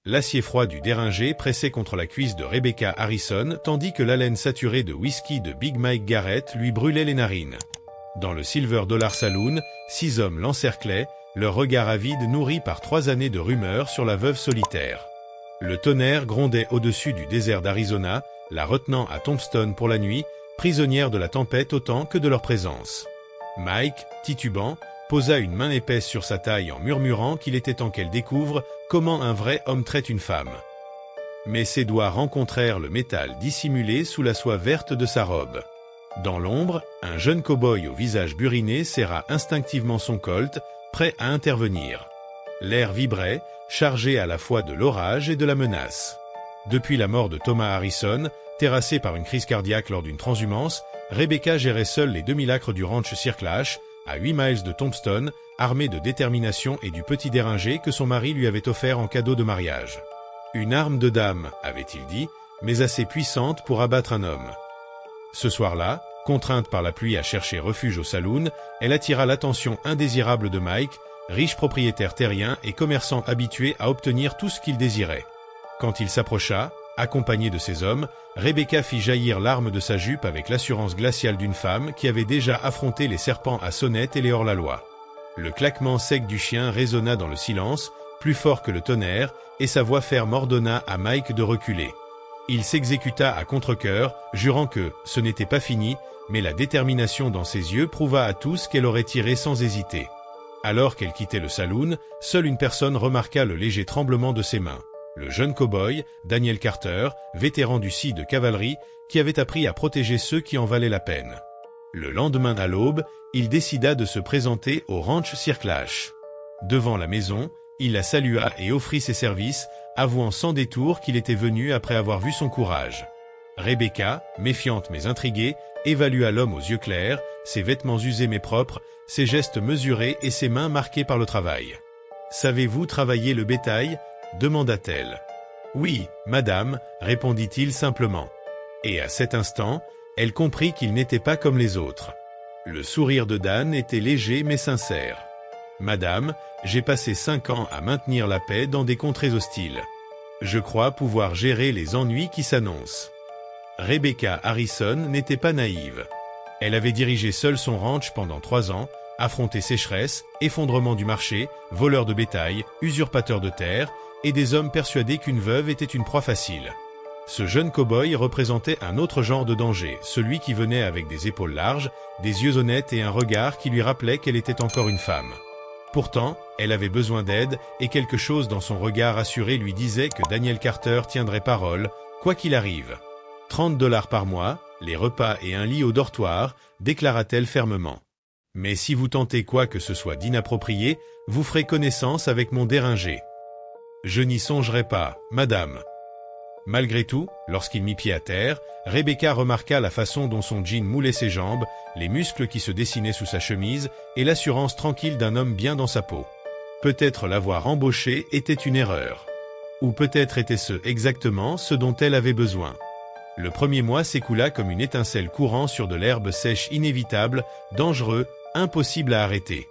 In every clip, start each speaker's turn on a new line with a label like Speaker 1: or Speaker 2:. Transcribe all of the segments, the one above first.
Speaker 1: L'acier froid du déringer pressait contre la cuisse de Rebecca Harrison tandis que l'haleine saturée de whisky de Big Mike Garrett lui brûlait les narines. Dans le Silver Dollar Saloon, 6 hommes l'encerclaient, leur regard avide nourri par 3 années de rumeurs sur la veuve solitaire. Le tonnerre grondait au-dessus du désert d'Arizona, la retenant à Tombstone pour la nuit, prisonnière de la tempête autant que de leur présence. Mike, titubant, posa une main épaisse sur sa taille en murmurant qu'il était temps qu'elle découvre comment un vrai homme traite une femme. Mais ses doigts rencontrèrent le métal dissimulé sous la soie verte de sa robe. Dans l'ombre, un jeune cow-boy au visage buriné serra instinctivement son colt, prêt à intervenir. L'air vibrait, chargé à la fois de l'orage et de la menace. Depuis la mort de Thomas Harrison, terrassé par une crise cardiaque lors d'une transhumance, Rebecca gérait seule les demi-acres du ranch Circlash, à 8 miles de Tombstone, armée de détermination et du petit déringer que son mari lui avait offert en cadeau de mariage. Une arme de dame, avait-il dit, mais assez puissante pour abattre un homme. Ce soir-là, contrainte par la pluie à chercher refuge au saloon, elle attira l'attention indésirable de Mike, riche propriétaire terrien et commerçant habitué à obtenir tout ce qu'il désirait. Quand il s'approcha, accompagné de ses hommes, Rebecca fit jaillir l'arme de sa jupe avec l'assurance glaciale d'une femme qui avait déjà affronté les serpents à sonnette et les hors-la-loi. Le claquement sec du chien résonna dans le silence, plus fort que le tonnerre, et sa voix ferme ordonna à Mike de reculer. Il s'exécuta à contre-cœur, jurant que ce n'était pas fini, mais la détermination dans ses yeux prouva à tous qu'elle aurait tiré sans hésiter. Alors qu'elle quittait le saloon, seule une personne remarqua le léger tremblement de ses mains. Le jeune cow-boy, Daniel Carter, vétéran du CI de cavalerie, qui avait appris à protéger ceux qui en valaient la peine. Le lendemain à l'aube, il décida de se présenter au ranch Circlash. Devant la maison, il la salua et offrit ses services, avouant sans détour qu'il était venu après avoir vu son courage. Rebecca, méfiante mais intriguée, évalua l'homme aux yeux clairs, ses vêtements usés mais propres, ses gestes mesurés et ses mains marquées par le travail. « Savez-vous travailler le bétail ?» demanda-t-elle. « Oui, madame, répondit-il simplement. Et à cet instant, elle comprit qu'il n'était pas comme les autres. Le sourire de Dan était léger mais sincère. « Madame, j'ai passé 5 ans à maintenir la paix dans des contrées hostiles. Je crois pouvoir gérer les ennuis qui s'annoncent. » Rebecca Harrison n'était pas naïve. Elle avait dirigé seule son ranch pendant 3 ans, affronté sécheresse, effondrement du marché, voleurs de bétail, usurpateurs de terre, et des hommes persuadés qu'une veuve était une proie facile. Ce jeune cow-boy représentait un autre genre de danger, celui qui venait avec des épaules larges, des yeux honnêtes et un regard qui lui rappelait qu'elle était encore une femme. Pourtant, elle avait besoin d'aide, et quelque chose dans son regard assuré lui disait que Daniel Carter tiendrait parole, quoi qu'il arrive. 30 $ par mois, les repas et un lit au dortoir, déclara-t-elle fermement. Mais si vous tentez quoi que ce soit d'inapproprié, vous ferez connaissance avec mon déringer. Je n'y songerai pas, madame. Malgré tout, lorsqu'il mit pied à terre, Rebecca remarqua la façon dont son jean moulait ses jambes, les muscles qui se dessinaient sous sa chemise et l'assurance tranquille d'un homme bien dans sa peau. Peut-être l'avoir embauché était une erreur. Ou peut-être était-ce exactement ce dont elle avait besoin. Le premier mois s'écoula comme une étincelle courant sur de l'herbe sèche inévitable, dangereux, impossible à arrêter.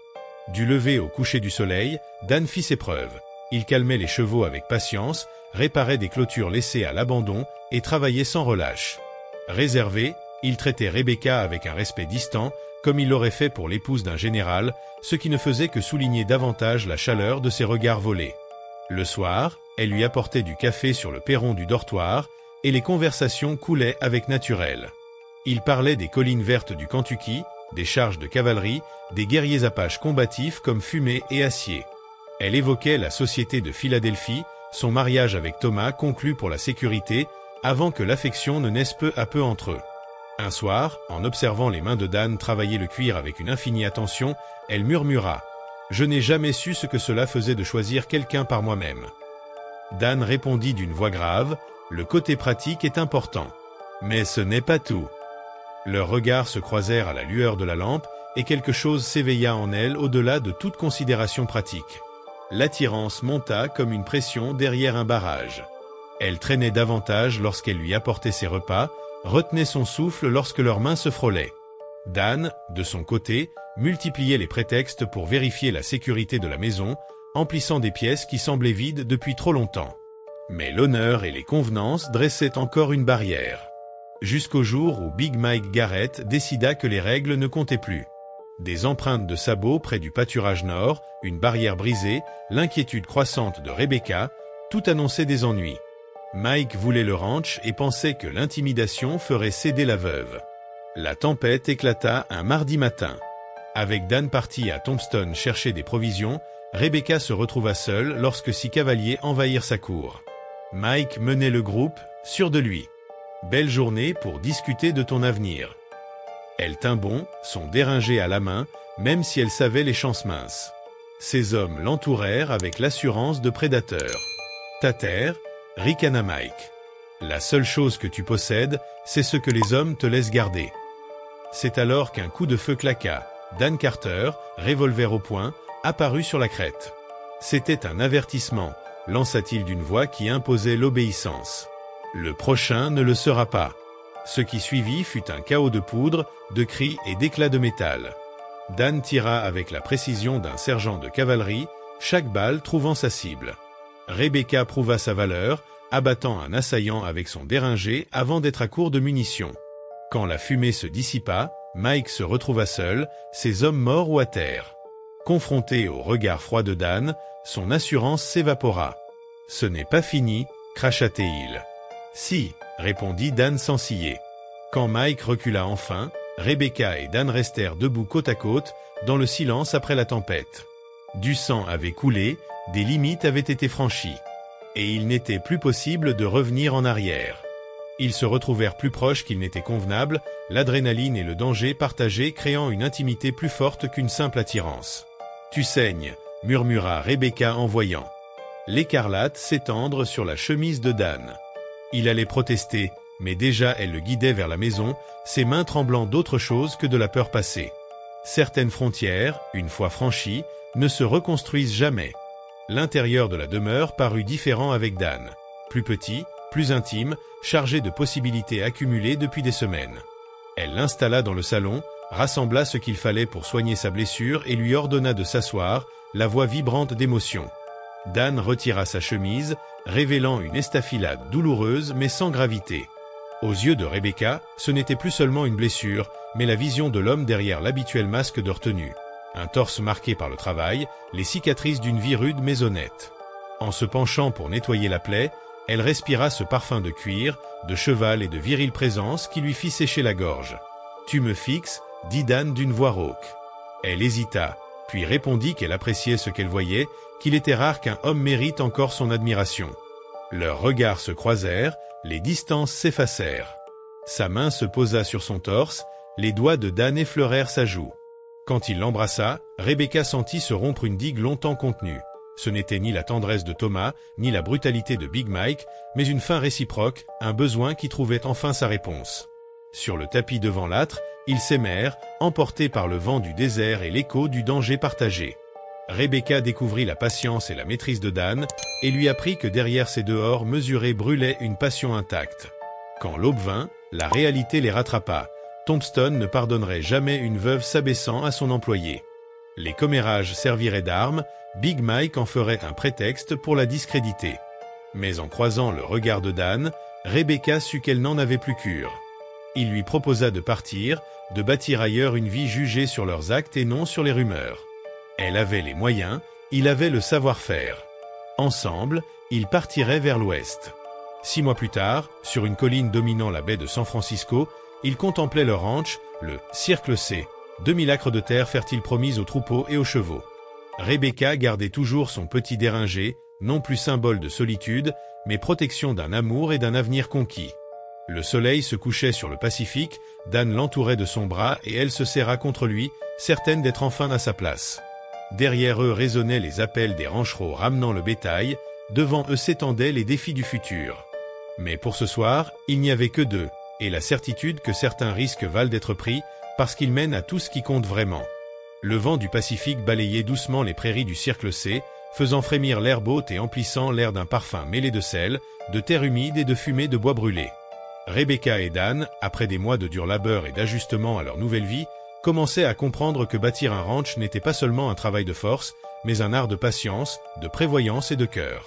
Speaker 1: Du lever au coucher du soleil, Dan fit ses preuves. Il calmait les chevaux avec patience, réparait des clôtures laissées à l'abandon et travaillait sans relâche. Réservé, il traitait Rebecca avec un respect distant, comme il l'aurait fait pour l'épouse d'un général, ce qui ne faisait que souligner davantage la chaleur de ses regards volés. Le soir, elle lui apportait du café sur le perron du dortoir, et les conversations coulaient avec naturel. Il parlait des collines vertes du Kentucky, des charges de cavalerie, des guerriers apaches combatifs comme Fumée et Acier. Elle évoquait la société de Philadelphie, son mariage avec Thomas conclu pour la sécurité, avant que l'affection ne naisse peu à peu entre eux. Un soir, en observant les mains de Dan travailler le cuir avec une infinie attention, elle murmura « Je n'ai jamais su ce que cela faisait de choisir quelqu'un par moi-même. » Dan répondit d'une voix grave « Le côté pratique est important. Mais ce n'est pas tout. » Leurs regards se croisèrent à la lueur de la lampe et quelque chose s'éveilla en elle au-delà de toute considération pratique. L'attirance monta comme une pression derrière un barrage. Elle traînait davantage lorsqu'elle lui apportait ses repas, retenait son souffle lorsque leurs mains se frôlaient. Dan, de son côté, multipliait les prétextes pour vérifier la sécurité de la maison, emplissant des pièces qui semblaient vides depuis trop longtemps. Mais l'honneur et les convenances dressaient encore une barrière. Jusqu'au jour où Big Mike Garrett décida que les règles ne comptaient plus. Des empreintes de sabots près du pâturage nord, une barrière brisée, l'inquiétude croissante de Rebecca, tout annonçait des ennuis. Mike voulait le ranch et pensait que l'intimidation ferait céder la veuve. La tempête éclata un mardi matin. Avec Dan parti à Tombstone chercher des provisions, Rebecca se retrouva seule lorsque 6 cavaliers envahirent sa cour. Mike menait le groupe, sûr de lui. « Belle journée pour discuter de ton avenir. » Elle tint bon, son déringer à la main, même si elle savait les chances minces. Ses hommes l'entourèrent avec l'assurance de prédateurs. « Ta terre, ricana Mike. La seule chose que tu possèdes, c'est ce que les hommes te laissent garder. » C'est alors qu'un coup de feu claqua. Dan Carter, revolver au poing, apparut sur la crête. C'était un avertissement, lança-t-il d'une voix qui imposait l'obéissance. Le prochain ne le sera pas. Ce qui suivit fut un chaos de poudre, de cris et d'éclats de métal. Dan tira avec la précision d'un sergent de cavalerie, chaque balle trouvant sa cible. Rebecca prouva sa valeur, abattant un assaillant avec son déringer avant d'être à court de munitions. Quand la fumée se dissipa, Mike se retrouva seul, ses hommes morts ou à terre. Confronté au regard froid de Dan, son assurance s'évapora. « Ce n'est pas fini », cracha-t-il. « Si », répondit Dan sans ciller. Quand Mike recula enfin, Rebecca et Dan restèrent debout côte à côte, dans le silence après la tempête. Du sang avait coulé, des limites avaient été franchies. Et il n'était plus possible de revenir en arrière. Ils se retrouvèrent plus proches qu'il n'était convenable, l'adrénaline et le danger partagés créant une intimité plus forte qu'une simple attirance. « Tu saignes », murmura Rebecca en voyant l'écarlate s'étendre sur la chemise de Dan. Il allait protester, mais déjà elle le guidait vers la maison, ses mains tremblant d'autre chose que de la peur passée. Certaines frontières, une fois franchies, ne se reconstruisent jamais. L'intérieur de la demeure parut différent avec Dan. Plus petit, plus intime, chargé de possibilités accumulées depuis des semaines. Elle l'installa dans le salon, rassembla ce qu'il fallait pour soigner sa blessure et lui ordonna de s'asseoir, la voix vibrante d'émotion. Dan retira sa chemise, révélant une estafilade douloureuse mais sans gravité. Aux yeux de Rebecca, ce n'était plus seulement une blessure, mais la vision de l'homme derrière l'habituel masque de retenue. Un torse marqué par le travail, les cicatrices d'une vie rude mais honnête. En se penchant pour nettoyer la plaie, elle respira ce parfum de cuir, de cheval et de virile présence qui lui fit sécher la gorge. « Tu me fixes » dit Dan d'une voix rauque. Elle hésita, puis répondit qu'elle appréciait ce qu'elle voyait, qu'il était rare qu'un homme mérite encore son admiration. Leurs regards se croisèrent, les distances s'effacèrent. Sa main se posa sur son torse, les doigts de Dan effleurèrent sa joue. Quand il l'embrassa, Rebecca sentit se rompre une digue longtemps contenue. Ce n'était ni la tendresse de Thomas, ni la brutalité de Big Mike, mais une faim réciproque, un besoin qui trouvait enfin sa réponse. Sur le tapis devant l'âtre, ils s'aimèrent, emportés par le vent du désert et l'écho du danger partagé. Rebecca découvrit la patience et la maîtrise de Dan, et lui apprit que derrière ces dehors mesurés brûlait une passion intacte. Quand l'aube vint, la réalité les rattrapa. Tombstone ne pardonnerait jamais une veuve s'abaissant à son employé. Les commérages serviraient d'armes, Big Mike en ferait un prétexte pour la discréditer. Mais en croisant le regard de Dan, Rebecca sut qu'elle n'en avait plus cure. Il lui proposa de partir, de bâtir ailleurs une vie jugée sur leurs actes et non sur les rumeurs. Elle avait les moyens, il avait le savoir-faire. Ensemble, ils partiraient vers l'ouest. 6 mois plus tard, sur une colline dominant la baie de San Francisco, ils contemplaient leur ranch, le Circle C, 2000 acres de terre fertile promise aux troupeaux et aux chevaux. Rebecca gardait toujours son petit déringer, non plus symbole de solitude, mais protection d'un amour et d'un avenir conquis. Le soleil se couchait sur le Pacifique, Dan l'entourait de son bras et elle se serra contre lui, certaine d'être enfin à sa place. Derrière eux résonnaient les appels des ranchereaux ramenant le bétail, devant eux s'étendaient les défis du futur. Mais pour ce soir, il n'y avait que d'eux, et la certitude que certains risques valent d'être pris, parce qu'ils mènent à tout ce qui compte vraiment. Le vent du Pacifique balayait doucement les prairies du Circle C, faisant frémir l'herbe haute et emplissant l'air d'un parfum mêlé de sel, de terre humide et de fumée de bois brûlé. Rebecca et Dan, après des mois de dur labeur et d'ajustement à leur nouvelle vie, commençaient à comprendre que bâtir un ranch n'était pas seulement un travail de force, mais un art de patience, de prévoyance et de cœur.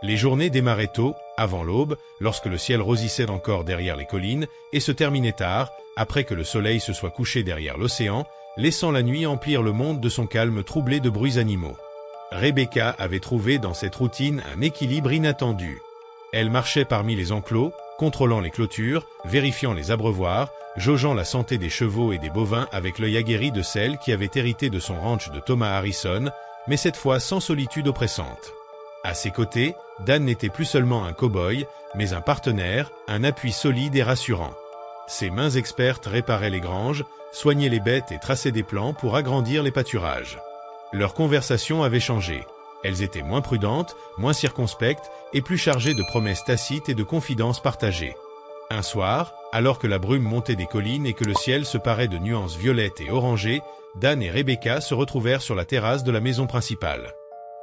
Speaker 1: Les journées démarraient tôt, avant l'aube, lorsque le ciel rosissait encore derrière les collines, et se terminaient tard, après que le soleil se soit couché derrière l'océan, laissant la nuit emplir le monde de son calme troublé de bruits animaux. Rebecca avait trouvé dans cette routine un équilibre inattendu. Elle marchait parmi les enclos, contrôlant les clôtures, vérifiant les abreuvoirs, jaugeant la santé des chevaux et des bovins avec l'œil aguerri de celle qui avait hérité de son ranch de Thomas Harrison, mais cette fois sans solitude oppressante. À ses côtés, Dan n'était plus seulement un cow-boy, mais un partenaire, un appui solide et rassurant. Ses mains expertes réparaient les granges, soignaient les bêtes et traçaient des plans pour agrandir les pâturages. Leurs conversations avaient changé. Elles étaient moins prudentes, moins circonspectes et plus chargées de promesses tacites et de confidences partagées. Un soir, alors que la brume montait des collines et que le ciel se parait de nuances violettes et orangées, Dan et Rebecca se retrouvèrent sur la terrasse de la maison principale.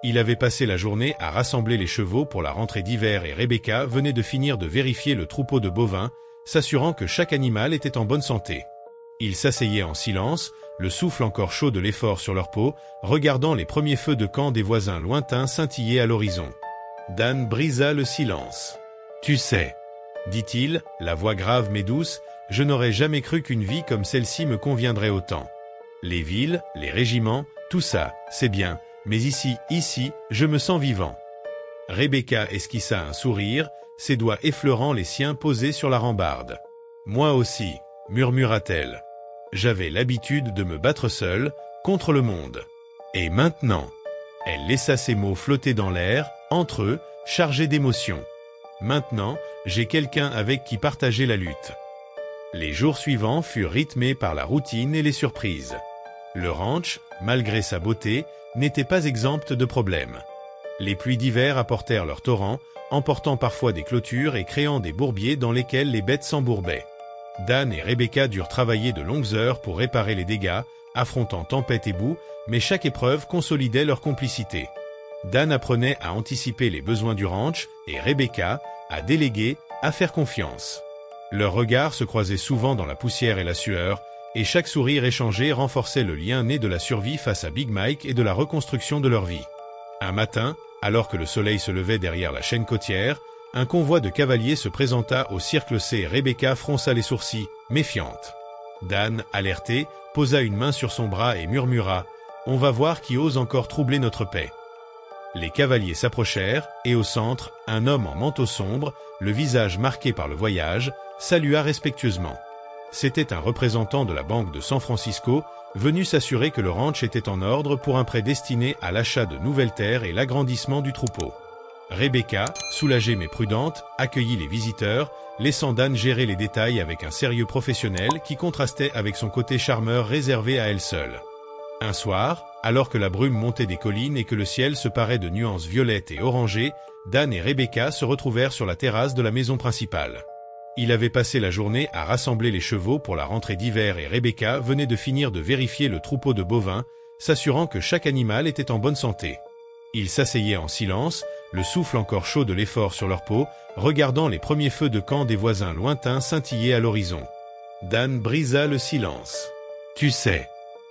Speaker 1: Il avait passé la journée à rassembler les chevaux pour la rentrée d'hiver et Rebecca venait de finir de vérifier le troupeau de bovins, s'assurant que chaque animal était en bonne santé. Ils s'asseyaient en silence, le souffle encore chaud de l'effort sur leur peau, regardant les premiers feux de camp des voisins lointains scintiller à l'horizon. Dan brisa le silence. « Tu sais, » dit-il, la voix grave mais douce, « je n'aurais jamais cru qu'une vie comme celle-ci me conviendrait autant. Les villes, les régiments, tout ça, c'est bien, mais ici, je me sens vivant. » Rebecca esquissa un sourire, ses doigts effleurant les siens posés sur la rambarde. « Moi aussi, » murmura-t-elle. « J'avais l'habitude de me battre seule, contre le monde. Et maintenant ?» Elle laissa ces mots flotter dans l'air, entre eux, chargés d'émotion. « Maintenant, j'ai quelqu'un avec qui partager la lutte. » Les jours suivants furent rythmés par la routine et les surprises. Le ranch, malgré sa beauté, n'était pas exempt de problèmes. Les pluies d'hiver apportèrent leurs torrents, emportant parfois des clôtures et créant des bourbiers dans lesquels les bêtes s'embourbaient. Dan et Rebecca durent travailler de longues heures pour réparer les dégâts, affrontant tempête et boue, mais chaque épreuve consolidait leur complicité. Dan apprenait à anticiper les besoins du ranch et Rebecca à déléguer, à faire confiance. Leurs regards se croisaient souvent dans la poussière et la sueur, et chaque sourire échangé renforçait le lien né de la survie face à Big Mike et de la reconstruction de leur vie. Un matin, alors que le soleil se levait derrière la chaîne côtière, un convoi de cavaliers se présenta au Circle C et Rebecca fronça les sourcils, méfiante. Dan, alerté, posa une main sur son bras et murmura « On va voir qui ose encore troubler notre paix. » Les cavaliers s'approchèrent, et au centre, un homme en manteau sombre, le visage marqué par le voyage, salua respectueusement. C'était un représentant de la Banque de San Francisco, venu s'assurer que le ranch était en ordre pour un prêt destiné à l'achat de nouvelles terres et l'agrandissement du troupeau. Rebecca, soulagée mais prudente, accueillit les visiteurs, laissant Dan gérer les détails avec un sérieux professionnel qui contrastait avec son côté charmeur réservé à elle seule. Un soir, alors que la brume montait des collines et que le ciel se parait de nuances violettes et orangées, Dan et Rebecca se retrouvèrent sur la terrasse de la maison principale. Il avait passé la journée à rassembler les chevaux pour la rentrée d'hiver et Rebecca venait de finir de vérifier le troupeau de bovins, s'assurant que chaque animal était en bonne santé. Ils s'asseyaient en silence, le souffle encore chaud de l'effort sur leur peau, regardant les premiers feux de camp des voisins lointains scintiller à l'horizon. Dan brisa le silence. « Tu sais, »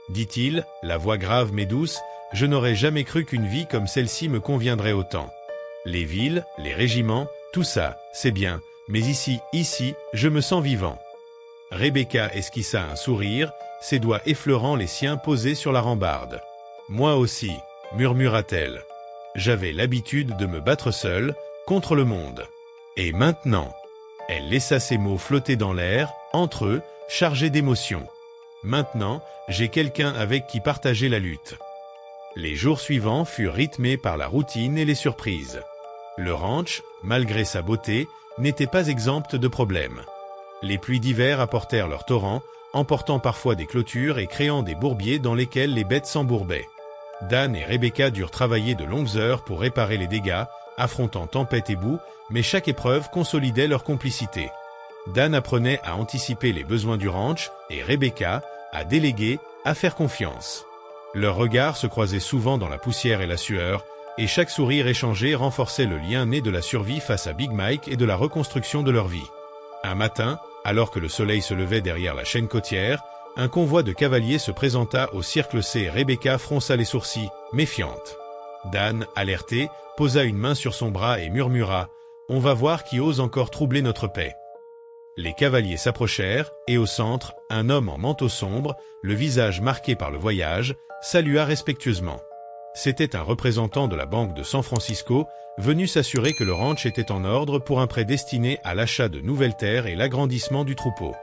Speaker 1: dit-il, la voix grave mais douce, « je n'aurais jamais cru qu'une vie comme celle-ci me conviendrait autant. Les villes, les régiments, tout ça, c'est bien, mais ici, je me sens vivant. » Rebecca esquissa un sourire, ses doigts effleurant les siens posés sur la rambarde. « Moi aussi, » murmura-t-elle. « J'avais l'habitude de me battre seule, contre le monde. Et maintenant ?» Elle laissa ces mots flotter dans l'air, entre eux, chargés d'émotion. « Maintenant, j'ai quelqu'un avec qui partager la lutte. » Les jours suivants furent rythmés par la routine et les surprises. Le ranch, malgré sa beauté, n'était pas exempt de problèmes. Les pluies d'hiver apportèrent leurs torrents, emportant parfois des clôtures et créant des bourbiers dans lesquels les bêtes s'embourbaient. Dan et Rebecca durent travailler de longues heures pour réparer les dégâts, affrontant tempête et boue, mais chaque épreuve consolidait leur complicité. Dan apprenait à anticiper les besoins du ranch et Rebecca à déléguer, à faire confiance. Leurs regards se croisaient souvent dans la poussière et la sueur, et chaque sourire échangé renforçait le lien né de la survie face à Big Mike et de la reconstruction de leur vie. Un matin, alors que le soleil se levait derrière la chaîne côtière, un convoi de cavaliers se présenta au Circle C et Rebecca fronça les sourcils, méfiante. Dan, alerté, posa une main sur son bras et murmura « On va voir qui ose encore troubler notre paix ». Les cavaliers s'approchèrent, et au centre, un homme en manteau sombre, le visage marqué par le voyage, salua respectueusement. C'était un représentant de la Banque de San Francisco, venu s'assurer que le ranch était en ordre pour un prêt destiné à l'achat de nouvelles terres et l'agrandissement du troupeau.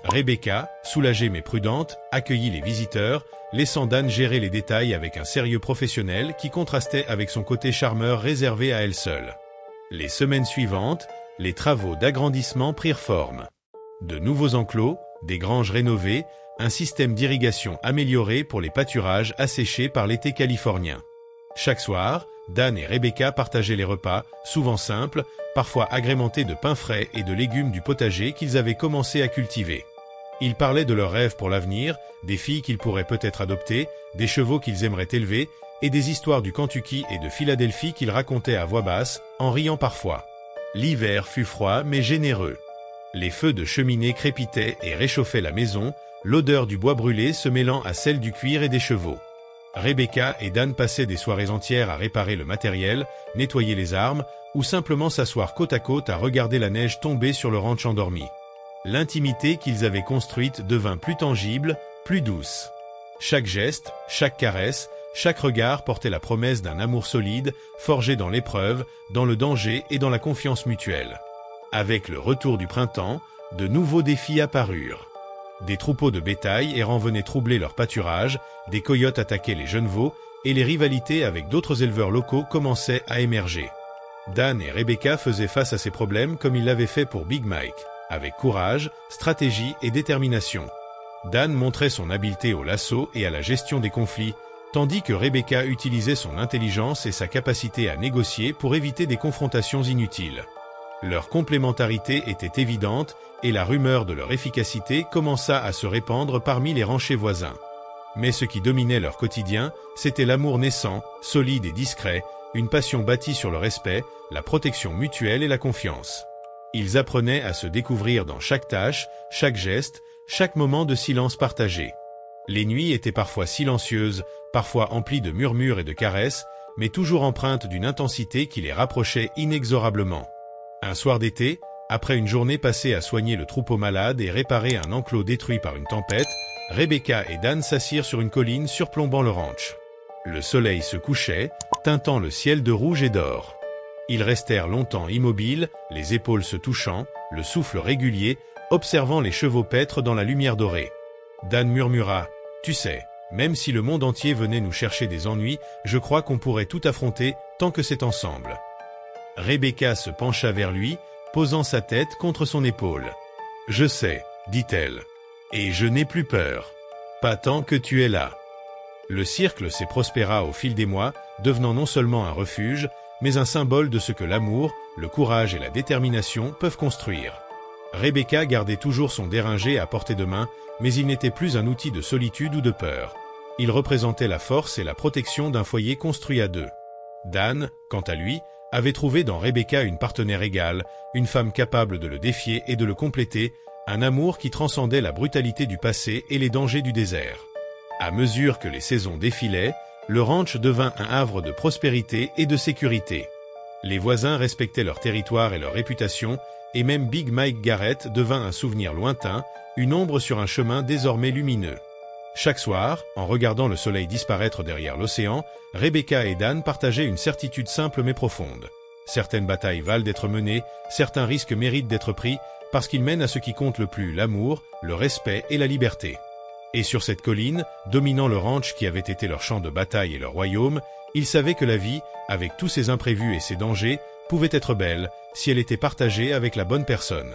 Speaker 1: Rebecca, soulagée mais prudente, accueillit les visiteurs, laissant Dan gérer les détails avec un sérieux professionnel qui contrastait avec son côté charmeur réservé à elle seule. Les semaines suivantes, les travaux d'agrandissement prirent forme. De nouveaux enclos, des granges rénovées, un système d'irrigation amélioré pour les pâturages asséchés par l'été californien. Chaque soir, Dan et Rebecca partageaient les repas, souvent simples, parfois agrémentés de pain frais et de légumes du potager qu'ils avaient commencé à cultiver. Ils parlaient de leurs rêves pour l'avenir, des filles qu'ils pourraient peut-être adopter, des chevaux qu'ils aimeraient élever, et des histoires du Kentucky et de Philadelphie qu'ils racontaient à voix basse, en riant parfois. L'hiver fut froid mais généreux. Les feux de cheminée crépitaient et réchauffaient la maison, l'odeur du bois brûlé se mêlant à celle du cuir et des chevaux. Rebecca et Dan passaient des soirées entières à réparer le matériel, nettoyer les armes, ou simplement s'asseoir côte à côte à regarder la neige tomber sur le ranch endormi. L'intimité qu'ils avaient construite devint plus tangible, plus douce. Chaque geste, chaque caresse, chaque regard portait la promesse d'un amour solide, forgé dans l'épreuve, dans le danger et dans la confiance mutuelle. Avec le retour du printemps, de nouveaux défis apparurent. Des troupeaux de bétail errants venaient troubler leur pâturage, des coyotes attaquaient les jeunes veaux, et les rivalités avec d'autres éleveurs locaux commençaient à émerger. Dan et Rebecca faisaient face à ces problèmes comme ils l'avaient fait pour Big Mike, avec courage, stratégie et détermination. Dan montrait son habileté au lasso et à la gestion des conflits, tandis que Rebecca utilisait son intelligence et sa capacité à négocier pour éviter des confrontations inutiles. Leur complémentarité était évidente et la rumeur de leur efficacité commença à se répandre parmi les ranchers voisins. Mais ce qui dominait leur quotidien, c'était l'amour naissant, solide et discret, une passion bâtie sur le respect, la protection mutuelle et la confiance. Ils apprenaient à se découvrir dans chaque tâche, chaque geste, chaque moment de silence partagé. Les nuits étaient parfois silencieuses, parfois emplies de murmures et de caresses, mais toujours empreintes d'une intensité qui les rapprochait inexorablement. Un soir d'été, après une journée passée à soigner le troupeau malade et réparer un enclos détruit par une tempête, Rebecca et Dan s'assirent sur une colline surplombant le ranch. Le soleil se couchait, teintant le ciel de rouge et d'or. Ils restèrent longtemps immobiles, les épaules se touchant, le souffle régulier, observant les chevaux paître dans la lumière dorée. Dan murmura « Tu sais, même si le monde entier venait nous chercher des ennuis, je crois qu'on pourrait tout affronter tant que c'est ensemble. » Rebecca se pencha vers lui, posant sa tête contre son épaule. « Je sais, dit-elle. Et je n'ai plus peur. Pas tant que tu es là. » Le cirque s'est prospéra au fil des mois, devenant non seulement un refuge, mais un symbole de ce que l'amour, le courage et la détermination peuvent construire. Rebecca gardait toujours son déringer à portée de main, mais il n'était plus un outil de solitude ou de peur. Il représentait la force et la protection d'un foyer construit à deux. Dan, quant à lui, avait trouvé dans Rebecca une partenaire égale, une femme capable de le défier et de le compléter, un amour qui transcendait la brutalité du passé et les dangers du désert. À mesure que les saisons défilaient, le ranch devint un havre de prospérité et de sécurité. Les voisins respectaient leur territoire et leur réputation, et même Big Mike Garrett devint un souvenir lointain, une ombre sur un chemin désormais lumineux. Chaque soir, en regardant le soleil disparaître derrière l'océan, Rebecca et Dan partageaient une certitude simple mais profonde. Certaines batailles valent d'être menées, certains risques méritent d'être pris, parce qu'ils mènent à ce qui compte le plus, l'amour, le respect et la liberté. Et sur cette colline, dominant le ranch qui avait été leur champ de bataille et leur royaume, ils savaient que la vie, avec tous ses imprévus et ses dangers, pouvait être belle, si elle était partagée avec la bonne personne.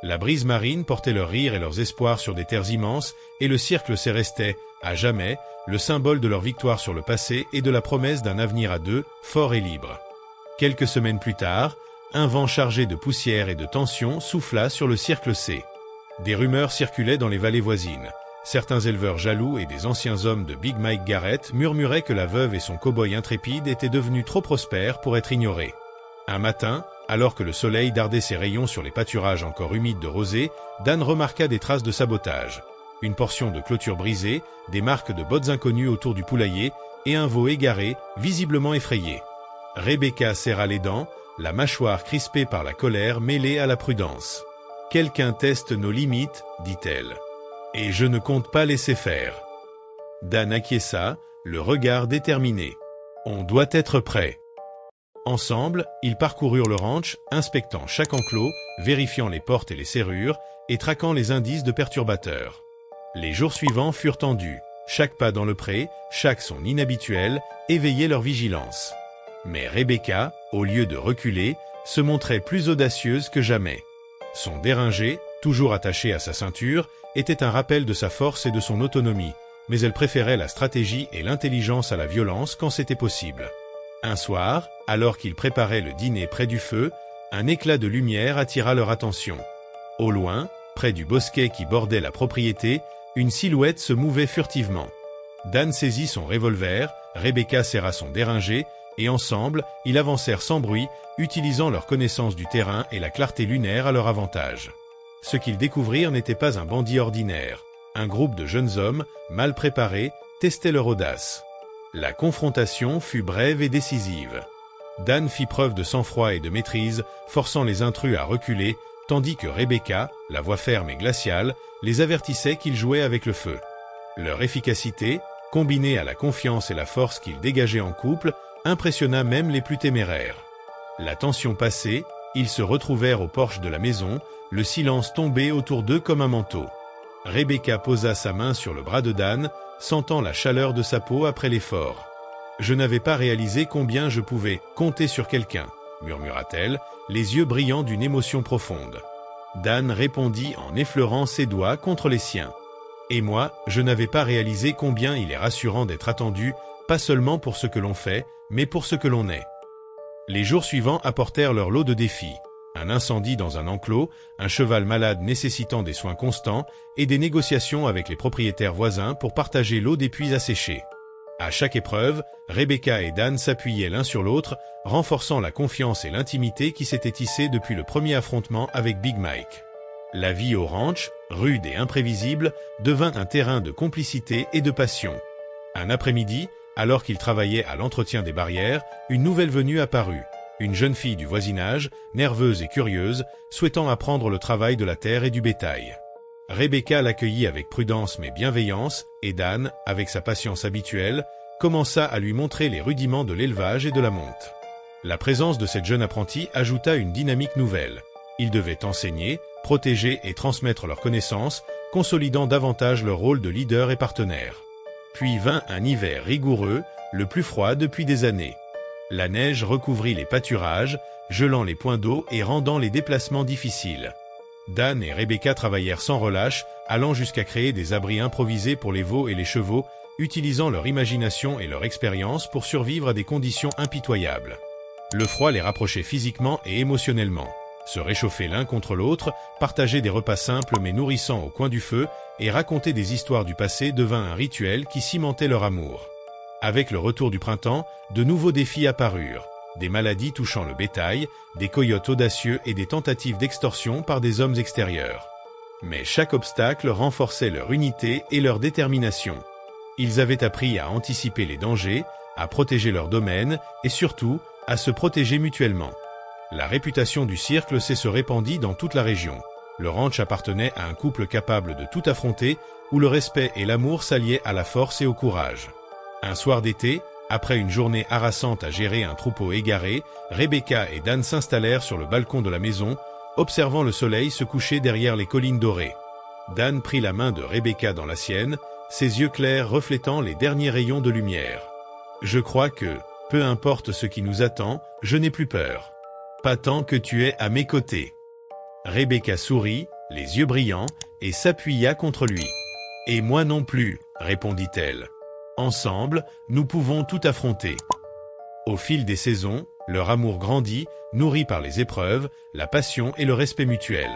Speaker 1: La brise marine portait leurs rires et leurs espoirs sur des terres immenses, et le cirque s'est resté, à jamais, le symbole de leur victoire sur le passé et de la promesse d'un avenir à deux, fort et libre. Quelques semaines plus tard, un vent chargé de poussière et de tension souffla sur le cirque C. Des rumeurs circulaient dans les vallées voisines. Certains éleveurs jaloux et des anciens hommes de Big Mike Garrett murmuraient que la veuve et son cow-boy intrépide étaient devenus trop prospères pour être ignorés. Un matin, alors que le soleil dardait ses rayons sur les pâturages encore humides de rosée, Dan remarqua des traces de sabotage. Une portion de clôture brisée, des marques de bottes inconnues autour du poulailler, et un veau égaré, visiblement effrayé. Rebecca serra les dents, la mâchoire crispée par la colère mêlée à la prudence. « Quelqu'un teste nos limites, dit-elle. Et je ne compte pas laisser faire. » Dan acquiesça, le regard déterminé. « On doit être prêt. » Ensemble, ils parcoururent le ranch, inspectant chaque enclos, vérifiant les portes et les serrures, et traquant les indices de perturbateurs. Les jours suivants furent tendus. Chaque pas dans le pré, chaque son inhabituel, éveillait leur vigilance. Mais Rebecca, au lieu de reculer, se montrait plus audacieuse que jamais. Son déringer, toujours attaché à sa ceinture, était un rappel de sa force et de son autonomie, mais elle préférait la stratégie et l'intelligence à la violence quand c'était possible. Un soir, alors qu'ils préparaient le dîner près du feu, un éclat de lumière attira leur attention. Au loin, près du bosquet qui bordait la propriété, une silhouette se mouvait furtivement. Dan saisit son revolver, Rebecca serra son déringer, et ensemble, ils avancèrent sans bruit, utilisant leur connaissance du terrain et la clarté lunaire à leur avantage. Ce qu'ils découvrirent n'était pas un bandit ordinaire. Un groupe de jeunes hommes, mal préparés, testait leur audace. La confrontation fut brève et décisive. Dan fit preuve de sang-froid et de maîtrise, forçant les intrus à reculer, tandis que Rebecca, la voix ferme et glaciale, les avertissait qu'ils jouaient avec le feu. Leur efficacité, combinée à la confiance et la force qu'ils dégageaient en couple, impressionna même les plus téméraires. La tension passée, ils se retrouvèrent au porche de la maison, le silence tombé autour d'eux comme un manteau. Rebecca posa sa main sur le bras de Dan, sentant la chaleur de sa peau après l'effort. « Je n'avais pas réalisé combien je pouvais compter sur quelqu'un », murmura-t-elle, les yeux brillants d'une émotion profonde. Dan répondit en effleurant ses doigts contre les siens. « Et moi, je n'avais pas réalisé combien il est rassurant d'être attendu, pas seulement pour ce que l'on fait, mais pour ce que l'on est. » Les jours suivants apportèrent leur lot de défis. Un incendie dans un enclos, un cheval malade nécessitant des soins constants et des négociations avec les propriétaires voisins pour partager l'eau des puits asséchés. À chaque épreuve, Rebecca et Dan s'appuyaient l'un sur l'autre, renforçant la confiance et l'intimité qui s'étaient tissées depuis le premier affrontement avec Big Mike. La vie au ranch, rude et imprévisible, devint un terrain de complicité et de passion. Un après-midi, alors qu'ils travaillaient à l'entretien des barrières, une nouvelle venue apparut. Une jeune fille du voisinage, nerveuse et curieuse, souhaitant apprendre le travail de la terre et du bétail. Rebecca l'accueillit avec prudence mais bienveillance, et Dan, avec sa patience habituelle, commença à lui montrer les rudiments de l'élevage et de la monte. La présence de cette jeune apprentie ajouta une dynamique nouvelle. Ils devaient enseigner, protéger et transmettre leurs connaissances, consolidant davantage leur rôle de leader et partenaire. Puis vint un hiver rigoureux, le plus froid depuis des années. La neige recouvrit les pâturages, gelant les points d'eau et rendant les déplacements difficiles. Dan et Rebecca travaillèrent sans relâche, allant jusqu'à créer des abris improvisés pour les veaux et les chevaux, utilisant leur imagination et leur expérience pour survivre à des conditions impitoyables. Le froid les rapprochait physiquement et émotionnellement. Se réchauffer l'un contre l'autre, partager des repas simples mais nourrissants au coin du feu et raconter des histoires du passé devint un rituel qui cimentait leur amour. Avec le retour du printemps, de nouveaux défis apparurent. Des maladies touchant le bétail, des coyotes audacieux et des tentatives d'extorsion par des hommes extérieurs. Mais chaque obstacle renforçait leur unité et leur détermination. Ils avaient appris à anticiper les dangers, à protéger leur domaine et surtout, à se protéger mutuellement. La réputation du cirque se répandit dans toute la région. Le ranch appartenait à un couple capable de tout affronter, où le respect et l'amour s'alliaient à la force et au courage. Un soir d'été, après une journée harassante à gérer un troupeau égaré, Rebecca et Dan s'installèrent sur le balcon de la maison, observant le soleil se coucher derrière les collines dorées. Dan prit la main de Rebecca dans la sienne, ses yeux clairs reflétant les derniers rayons de lumière. « Je crois que, peu importe ce qui nous attend, je n'ai plus peur. Pas tant que tu es à mes côtés. » Rebecca sourit, les yeux brillants, et s'appuya contre lui. « Et moi non plus, » répondit-elle. « Ensemble, nous pouvons tout affronter. » Au fil des saisons, leur amour grandit, nourri par les épreuves, la passion et le respect mutuel.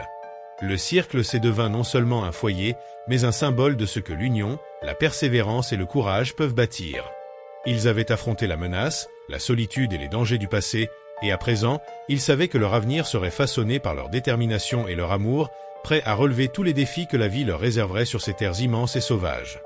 Speaker 1: Le cirque devint non seulement un foyer, mais un symbole de ce que l'union, la persévérance et le courage peuvent bâtir. Ils avaient affronté la menace, la solitude et les dangers du passé, et à présent, ils savaient que leur avenir serait façonné par leur détermination et leur amour, prêts à relever tous les défis que la vie leur réserverait sur ces terres immenses et sauvages.